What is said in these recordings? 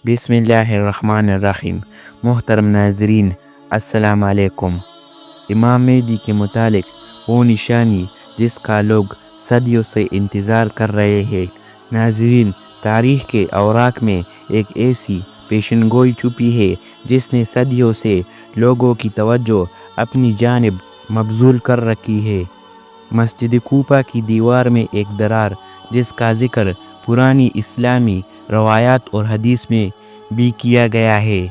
بسم اللہ الرحمن الرحیم۔ محترم ناظرین، السلام علیکم۔ امام مہدی کے متعلق وہ نشانی جس کا لوگ صدیوں سے انتظار کر رہے ہیں۔ ناظرین، تاریخ کے اوراق میں ایک ایسی پیشن گوئی چھپی ہے جس نے صدیوں سے لوگوں کی توجہ اپنی جانب مبذول کر رکھی ہے۔ مسجد کوفہ کی دیوار میں ایک درار جس کا ذکر پرانی اسلامی روایات اور حدیث میں بھی کیا گیا ہے،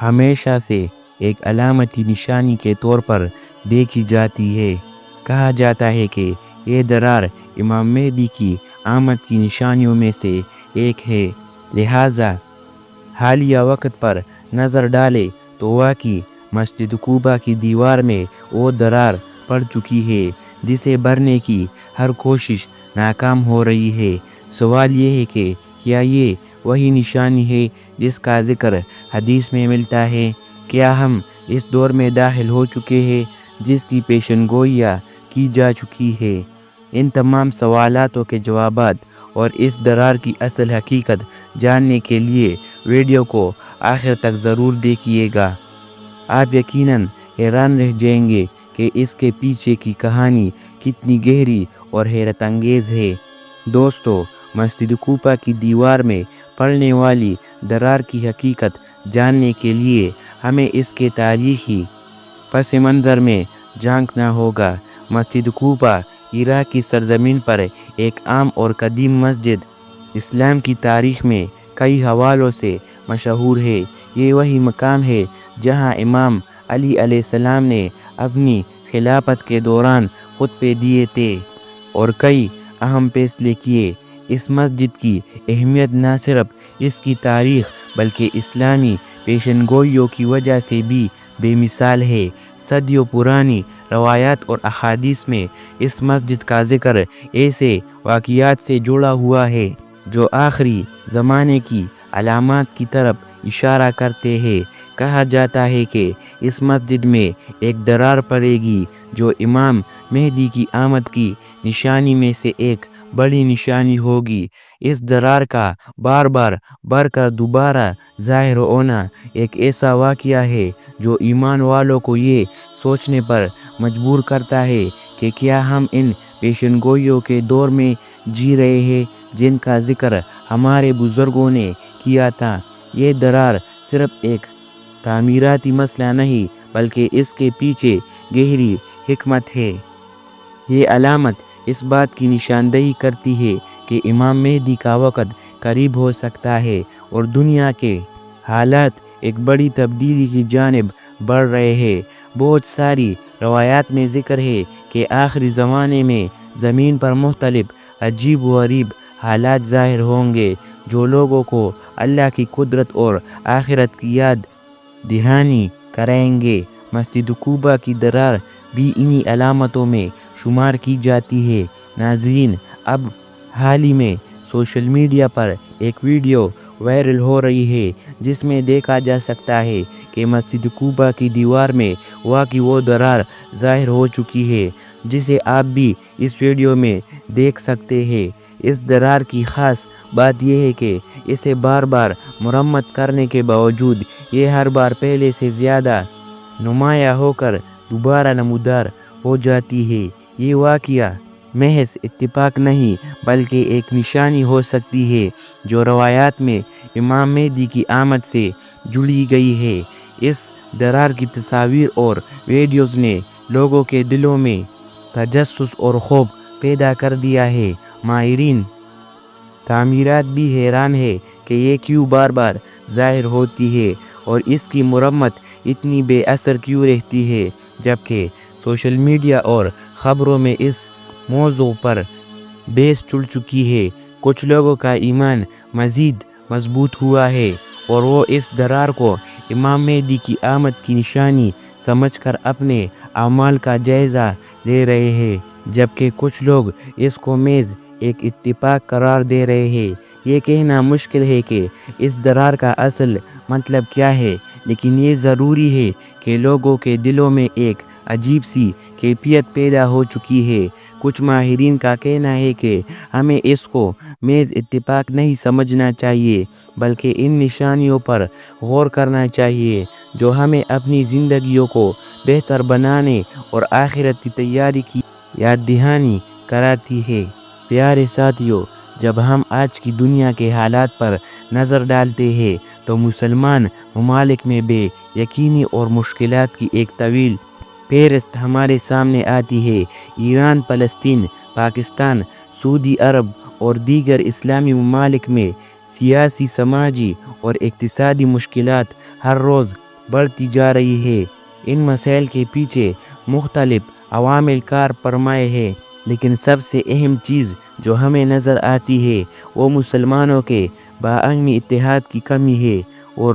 ہمیشہ سے ایک علامتی نشانی کے طور پر دیکھی جاتی ہے۔ کہا جاتا ہے کہ یہ درار امام مہدی کی آمد کی نشانیوں میں سے ایک ہے، لہٰذا حالیہ وقت پر نظر ڈالے تو واقعی مسجد کوفہ کی دیوار میں وہ درار پڑ چکی ہے جسے بھرنے کی ہر کوشش ناکام ہو رہی ہے۔ سوال یہ ہے کہ کیا یہ وہی نشانی ہے جس کا ذکر حدیث میں ملتا ہے؟ کیا ہم اس دور میں داخل ہو چکے ہیں جس کی پیشن گوئیاں کی جا چکی ہے؟ ان تمام سوالاتوں کے جوابات اور اس درار کی اصل حقیقت جاننے کے لیے ویڈیو کو آخر تک ضرور دیکھیے گا۔ آپ یقیناً حیران رہ جائیں گے کہ اس کے پیچھے کی کہانی کتنی گہری اور حیرت انگیز ہے۔ دوستو، مسجد کوفہ کی دیوار میں پڑنے والی درار کی حقیقت جاننے کے لیے ہمیں اس کے تاریخی پس منظر میں جھانکنا ہوگا۔ مسجد کوفہ عراق کی سرزمین پر ایک عام اور قدیم مسجد، اسلام کی تاریخ میں کئی حوالوں سے مشہور ہے۔ یہ وہی مقام ہے جہاں امام علی علیہ السلام نے اپنی خلافت کے دوران خطبے دیے تھے اور کئی اہم فیصلے کیے۔ اس مسجد کی اہمیت نہ صرف اس کی تاریخ بلکہ اسلامی پیشن گوئیوں کی وجہ سے بھی بے مثال ہے۔ صدیوں پرانی روایات اور احادیث میں اس مسجد کا ذکر ایسے واقعات سے جڑا ہوا ہے جو آخری زمانے کی علامات کی طرف اشارہ کرتے ہیں۔ کہا جاتا ہے کہ اس مسجد میں ایک درار پڑے گی جو امام مہدی کی آمد کی نشانی میں سے ایک بڑی نشانی ہوگی۔ اس درار کا بار بار بڑھ کر دوبارہ ظاہر ہونا ایک ایسا واقعہ ہے جو ایمان والوں کو یہ سوچنے پر مجبور کرتا ہے کہ کیا ہم ان پیشن گوئیوں کے دور میں جی رہے ہیں جن کا ذکر ہمارے بزرگوں نے کیا تھا۔ یہ درار صرف ایک تعمیراتی مسئلہ نہیں بلکہ اس کے پیچھے گہری حکمت ہے۔ یہ علامت اس بات کی نشاندہی کرتی ہے کہ امام مہدی کا وقت قریب ہو سکتا ہے اور دنیا کے حالات ایک بڑی تبدیلی کی جانب بڑھ رہے ہیں۔ بہت ساری روایات میں ذکر ہے کہ آخری زمانے میں زمین پر مختلف عجیب و غریب حالات ظاہر ہوں گے جو لوگوں کو اللہ کی قدرت اور آخرت کی یاد دہانی کرائیں گے۔ مسجد کوفہ کی درار بھی انہی علامتوں میں شمار کی جاتی ہے۔ ناظرین، اب حال ہی میں سوشل میڈیا پر ایک ویڈیو وائرل ہو رہی ہے جس میں دیکھا جا سکتا ہے کہ مسجد کوفہ کی دیوار میں واقعی وہ درار ظاہر ہو چکی ہے جسے آپ بھی اس ویڈیو میں دیکھ سکتے ہیں۔ اس درار کی خاص بات یہ ہے کہ اسے بار بار مرمت کرنے کے باوجود یہ ہر بار پہلے سے زیادہ نمایاں ہو کر دوبارہ نمودار ہو جاتی ہے۔ یہ واقعہ محض اتفاق نہیں بلکہ ایک نشانی ہو سکتی ہے جو روایات میں امام مہدی کی آمد سے جڑی گئی ہے۔ اس درار کی تصاویر اور ویڈیوز نے لوگوں کے دلوں میں تجسس اور خوف پیدا کر دیا ہے۔ ماہرین تعمیرات بھی حیران ہے کہ یہ کیوں بار بار ظاہر ہوتی ہے اور اس کی مرمت اتنی بے اثر کیوں رہتی ہے، جبکہ سوشل میڈیا اور خبروں میں اس موضوع پر بحث چل چکی ہے۔ کچھ لوگوں کا ایمان مزید مضبوط ہوا ہے اور وہ اس درار کو امام مہدی کی آمد کی نشانی سمجھ کر اپنے اعمال کا جائزہ لے رہے ہیں، جبکہ کچھ لوگ اس کو محض ایک اتفاق قرار دے رہے ہیں۔ یہ کہنا مشکل ہے کہ اس درار کا اصل مطلب کیا ہے، لیکن یہ ضروری ہے کہ لوگوں کے دلوں میں ایک عجیب سی کیفیت پیدا ہو چکی ہے۔ کچھ ماہرین کا کہنا ہے کہ ہمیں اس کو محض اتفاق نہیں سمجھنا چاہیے، بلکہ ان نشانیوں پر غور کرنا چاہیے جو ہمیں اپنی زندگیوں کو بہتر بنانے اور آخرت کی تیاری کی یاد دہانی کراتی ہے۔ پیارے ساتھیو، جب ہم آج کی دنیا کے حالات پر نظر ڈالتے ہیں تو مسلمان ممالک میں بے یقینی اور مشکلات کی ایک طویل فہرست ہمارے سامنے آتی ہے۔ ایران، فلسطین، پاکستان، سعودی عرب اور دیگر اسلامی ممالک میں سیاسی، سماجی اور اقتصادی مشکلات ہر روز بڑھتی جا رہی ہے۔ ان مسائل کے پیچھے مختلف عوامل کار فرمائے ہیں، لیکن سب سے اہم چیز جو ہمیں نظر آتی ہے وہ مسلمانوں کے باہمی اتحاد کی کمی ہے، اور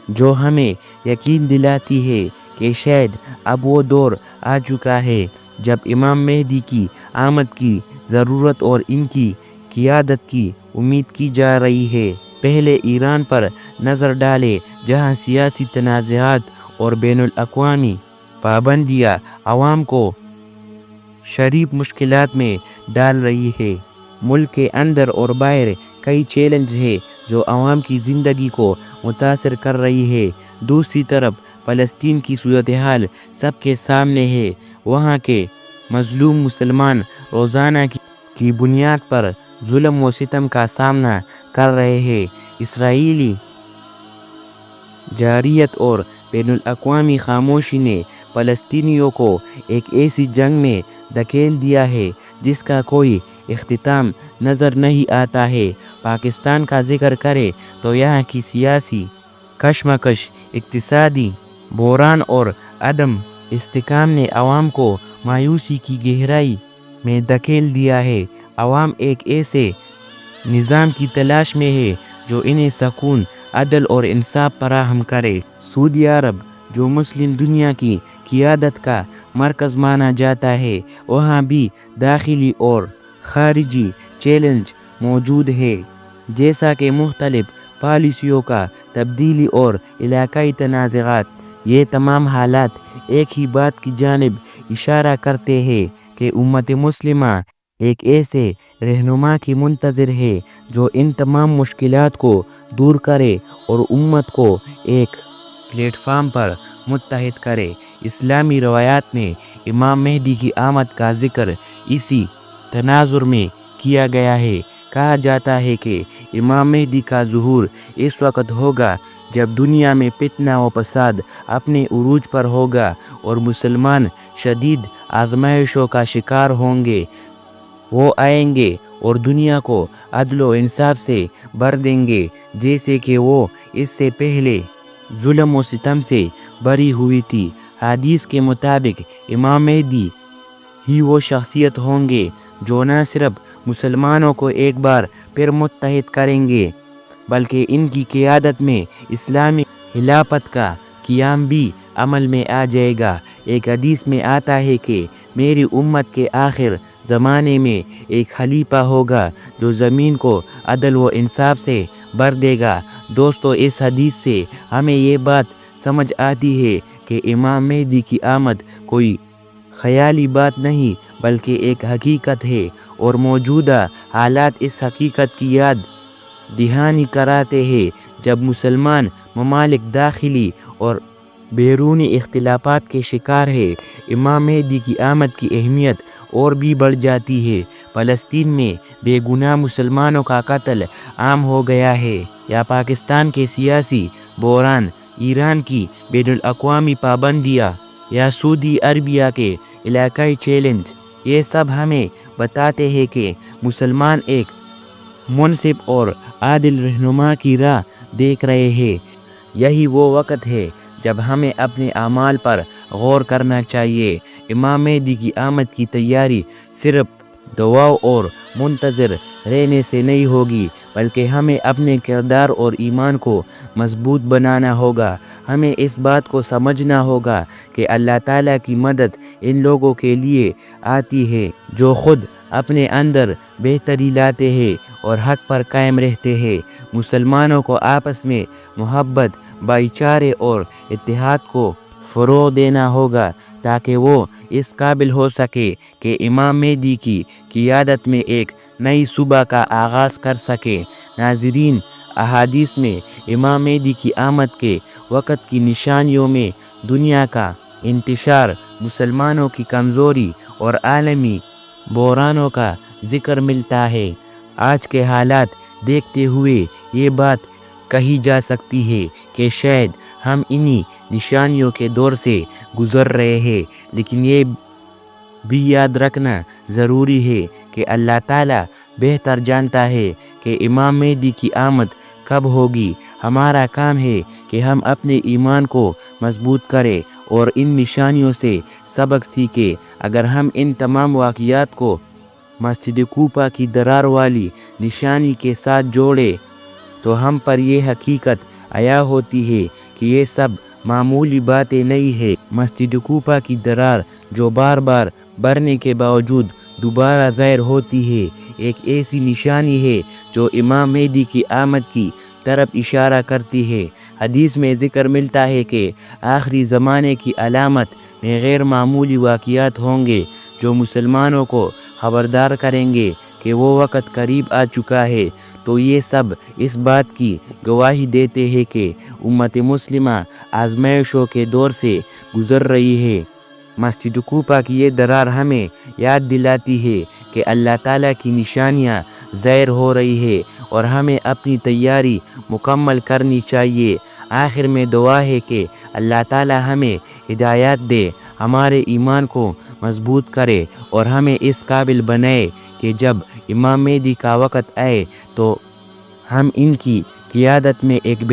جو ہمیں یقین دلاتی ہے کہ شاید اب وہ دور آ چکا ہے جب امام مہدی کی آمد کی ضرورت اور ان کی قیادت کی امید کی جا رہی ہے۔ پہلے ایران پر نظر ڈالیں، جہاں سیاسی تنازعات اور بین الاقوامی پابندیاں عوام کو شدید مشکلات میں ڈال رہی ہے۔ ملک کے اندر اور باہر کئی چیلنج ہیں جو عوام کی زندگی کو متاثر کر رہی ہے۔ دوسری طرف فلسطین کی صورتحال سب کے سامنے ہے۔ وہاں کے مظلوم مسلمان روزانہ کی بنیاد پر ظلم و ستم کا سامنا کر رہے ہیں۔ اسرائیلی جارحیت اور بین الاقوامی خاموشی نے فلسطینیوں کو ایک ایسی جنگ میں دھکیل دیا ہے جس کا کوئی اختتام نظر نہیں آتا ہے۔ پاکستان کا ذکر کریں تو یہاں کی سیاسی کشمکش، اقتصادی بحران اور عدم استحکام نے عوام کو مایوسی کی گہرائی میں دھکیل دیا ہے۔ عوام ایک ایسے نظام کی تلاش میں ہے جو انہیں سکون، عدل اور انصاف فراہم کرے۔ سعودی عرب، جو مسلم دنیا کی قیادت کا مرکز مانا جاتا ہے، وہاں بھی داخلی اور خارجی چیلنج موجود ہے، جیسا کہ مختلف پالیسیوں کا تبدیلی اور علاقائی تنازعات۔ یہ تمام حالات ایک ہی بات کی جانب اشارہ کرتے ہیں کہ امت مسلمہ ایک ایسے رہنما کی منتظر ہے جو ان تمام مشکلات کو دور کرے اور امت کو ایک پلیٹ فارم پر متحد کرے۔ اسلامی روایات میں امام مہدی کی آمد کا ذکر اسی تناظر میں کیا گیا ہے۔ کہا جاتا ہے کہ امام مہدی کا ظہور اس وقت ہوگا جب دنیا میں فتنہ و فساد اپنے عروج پر ہوگا اور مسلمان شدید آزمائشوں کا شکار ہوں گے۔ وہ آئیں گے اور دنیا کو عدل و انصاف سے بھر دیں گے، جیسے کہ وہ اس سے پہلے ظلم و ستم سے بھری ہوئی تھی۔ حدیث کے مطابق امام مہدی ہی وہ شخصیت ہوں گے جو نہ صرف مسلمانوں کو ایک بار پھر متحد کریں گے، بلکہ ان کی قیادت میں اسلامی خلافت کا قیام بھی عمل میں آ جائے گا۔ ایک حدیث میں آتا ہے کہ میری امت کے آخر زمانے میں ایک خلیفہ ہوگا جو زمین کو عدل و انصاف سے بھر دے گا۔ دوستو، اس حدیث سے ہمیں یہ بات سمجھ آتی ہے کہ امام مہدی کی آمد کوئی خیالی بات نہیں بلکہ ایک حقیقت ہے، اور موجودہ حالات اس حقیقت کی یاد دہانی کراتے ہیں۔ جب مسلمان ممالک داخلی اور بیرونی اختلافات کے شکار ہے، امام مہدی کی آمد کی اہمیت اور بھی بڑھ جاتی ہے۔ فلسطین میں بے گناہ مسلمانوں کا قتل عام ہو گیا ہے، یا پاکستان کے سیاسی بحران، ایران کی بین الاقوامی پابندیاں، یا سعودی عربیہ کے علاقائی چیلنج، یہ سب ہمیں بتاتے ہیں کہ مسلمان ایک منصف اور عادل رہنما کی راہ دیکھ رہے ہیں۔ یہی وہ وقت ہے جب ہمیں اپنے اعمال پر غور کرنا چاہیے۔ امام مہدی کی آمد کی تیاری صرف دعاؤں اور منتظر رہنے سے نہیں ہوگی، بلکہ ہمیں اپنے کردار اور ایمان کو مضبوط بنانا ہوگا۔ ہمیں اس بات کو سمجھنا ہوگا کہ اللہ تعالیٰ کی مدد ان لوگوں کے لیے آتی ہے جو خود اپنے اندر بہتری لاتے ہیں اور حق پر قائم رہتے ہیں۔ مسلمانوں کو آپس میں محبت، بھائی چارے اور اتحاد کو فروغ دینا ہوگا تاکہ وہ اس قابل ہو سکے کہ امام مہدی کی قیادت میں ایک نئی صبح کا آغاز کر سکے۔ ناظرین، احادیث میں امام مہدی کی آمد کے وقت کی نشانیوں میں دنیا کا انتشار، مسلمانوں کی کمزوری اور عالمی بحرانوں کا ذکر ملتا ہے۔ آج کے حالات دیکھتے ہوئے یہ بات کہی جا سکتی ہے کہ شاید ہم انہی نشانیوں کے دور سے گزر رہے ہیں، لیکن یہ بھی یاد رکھنا ضروری ہے کہ اللہ تعالیٰ بہتر جانتا ہے کہ امام مہدی کی آمد کب ہوگی۔ ہمارا کام ہے کہ ہم اپنے ایمان کو مضبوط کریں اور ان نشانیوں سے سبق سیکھیں۔ اگر ہم ان تمام واقعات کو مسجد کوفہ کی درار والی نشانی کے ساتھ جوڑیں تو ہم پر یہ حقیقت عیاں ہوتی ہے کہ یہ سب معمولی باتیں نہیں ہیں۔ مسجد کوفہ کی درار جو بار بار بڑھنے کے باوجود دوبارہ ظاہر ہوتی ہے، ایک ایسی نشانی ہے جو امام مہدی کی آمد کی طرف اشارہ کرتی ہے۔ حدیث میں ذکر ملتا ہے کہ آخری زمانے کی علامت میں غیر معمولی واقعات ہوں گے جو مسلمانوں کو خبردار کریں گے کہ وہ وقت قریب آ چکا ہے۔ تو یہ سب اس بات کی گواہی دیتے ہیں کہ امت مسلمہ آزمائشوں کے دور سے گزر رہی ہے۔ مسجد کوفہ کی یہ درار ہمیں یاد دلاتی ہے کہ اللہ تعالیٰ کی نشانیاں ظاہر ہو رہی ہے اور ہمیں اپنی تیاری مکمل کرنی چاہیے۔ آخر میں دعا ہے کہ اللہ تعالیٰ ہمیں ہدایت دے، ہمارے ایمان کو مضبوط کرے اور ہمیں اس قابل بنائے کہ جب امام مہدی کا وقت آئے تو ہم ان کی قیادت میں ایک